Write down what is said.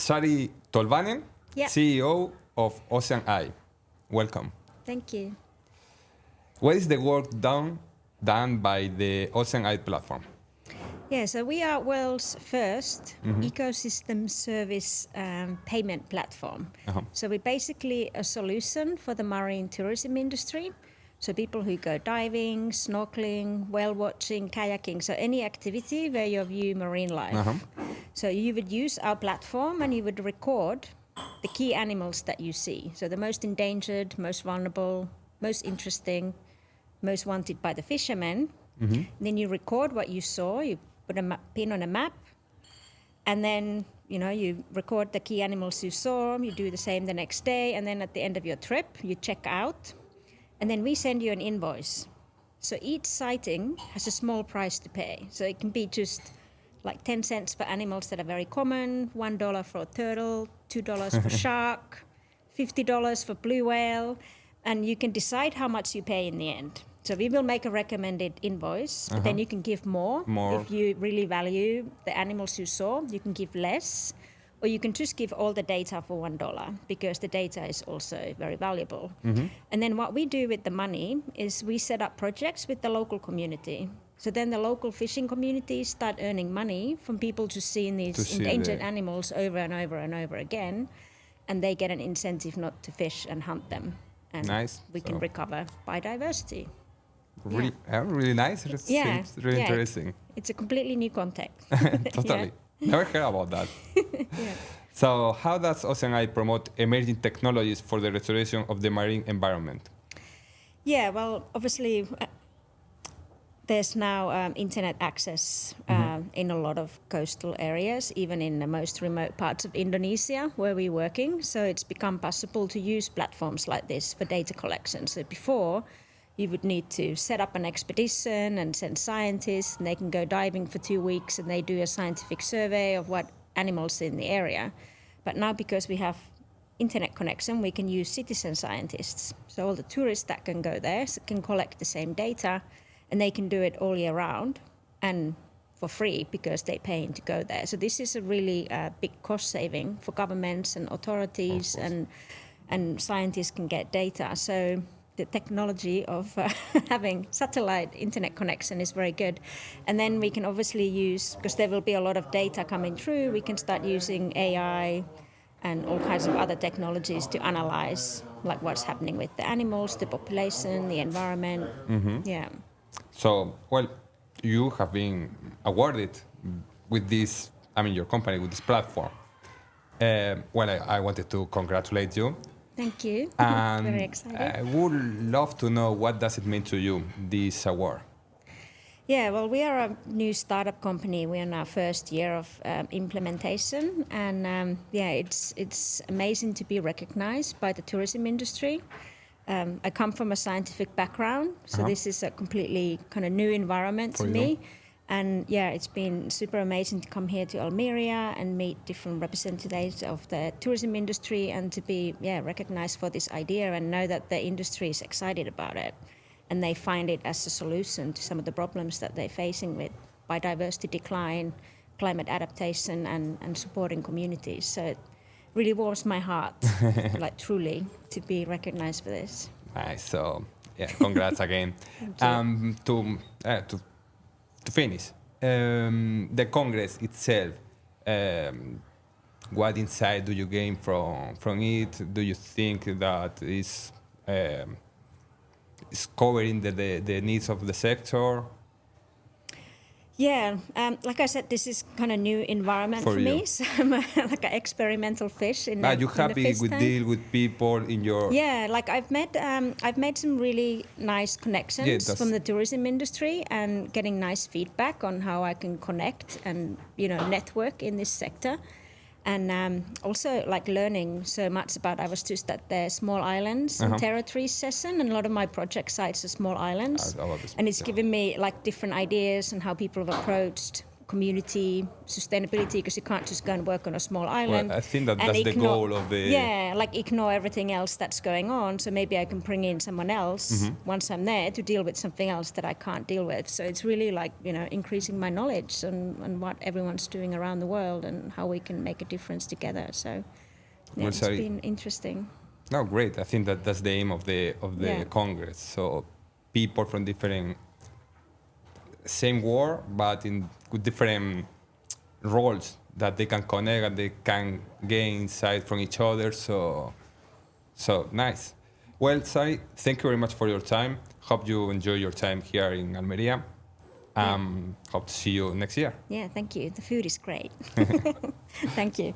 Sari Tolvanen, Yeah. CEO of Ocean&I. Welcome. Thank you. What is the work done by the Ocean&I platform? Yeah, so we are world's first ecosystem service payment platform. So we're basically a solution for the marine tourism industry. So people who go diving, snorkeling, whale watching, kayaking, so any activity where you view marine life. So you would use our platform and you would record the key animals that you see. So the most endangered, most vulnerable, most interesting, most wanted by the fishermen. Then you record what you saw, you put a pin on a map, and then you record the key animals you saw, you do the same the next day, and then at the end of your trip, you check out, and then we send you an invoice. So each sighting has a small price to pay. So it can be just like 10 cents for animals that are very common, $1 for a turtle, $2 for shark, $50 for blue whale, and you can decide how much you pay in the end. So we will make a recommended invoice, but then you can give more. If you really value the animals you saw, you can give less, or you can just give all the data for $1 because the data is also very valuable. And then what we do with the money is we set up projects with the local community. So then the local fishing communities start earning money from people just seeing these endangered animals over and over and over again, and they get an incentive not to fish and hunt them. And we can recover biodiversity. Really nice. It seems really interesting. It's a completely new context. Totally. Never heard about that. So how does Ocean&I promote emerging technologies for the restoration of the marine environment? Yeah, well, obviously, there's now internet access in a lot of coastal areas, even in the most remote parts of Indonesia where we're working. So it's become possible to use platforms like this for data collection. So before, you would need to set up an expedition and send scientists, and they can go diving for 2 weeks and they do a scientific survey of what animals in the area. But now, because we have internet connection, we can use citizen scientists. So all the tourists that can go there can collect the same data, and they can do it all year round and for free because they pay to go there. So this is a really big cost saving for governments and authorities, and scientists can get data. So the technology of having satellite internet connection is very good. And then we can obviously use, because there will be a lot of data coming through, we can start using AI and all kinds of other technologies to analyze like what's happening with the animals, the population, the environment. So, well, you have been awarded with this, your company, with this platform. I wanted to congratulate you. Thank you. And very excited. I would love to know, what does it mean to you, this award? Yeah, well, we are a new startup company. We're in our first year of implementation. And it's amazing to be recognized by the tourism industry. I come from a scientific background, so this is a completely kind of new environment to me. And it's been super amazing to come here to Almeria and meet different representatives of the tourism industry and to be recognized for this idea and know that the industry is excited about it. And they find it as a solution to some of the problems that they're facing with biodiversity decline, climate adaptation, and supporting communities. So it really warms my heart, like truly, to be recognized for this. Nice. So, congrats again. To finish, the Congress itself, what insight do you gain from it? Do you think that is covering the needs of the sector? Yeah, like I said, this is kind of new environment for me. So I'm like an experimental fish in you happy with deal with people in your? Yeah, like I've made some really nice connections from the tourism industry and getting nice feedback on how I can connect and network in this sector. And also like learning so much about, I was just at the small islands and territories session, and a lot of my project sites are small islands. And it's given me like different ideas on how people have approached community sustainability, because you can't just go and work on a small island. Well, I think that's the goal of the... Yeah, like ignore everything else that's going on. So maybe I can bring in someone else once I'm there to deal with something else that I can't deal with. So it's really like, increasing my knowledge on what everyone's doing around the world and how we can make a difference together. So it's been interesting. No, great. I think that's the aim of the Congress. So people from different, same war, but with different roles that they can connect and they can gain insight from each other. So nice. Well, Sari, thank you very much for your time. Hope you enjoy your time here in Almeria. Hope to see you next year. Yeah, thank you. The food is great. Thank you.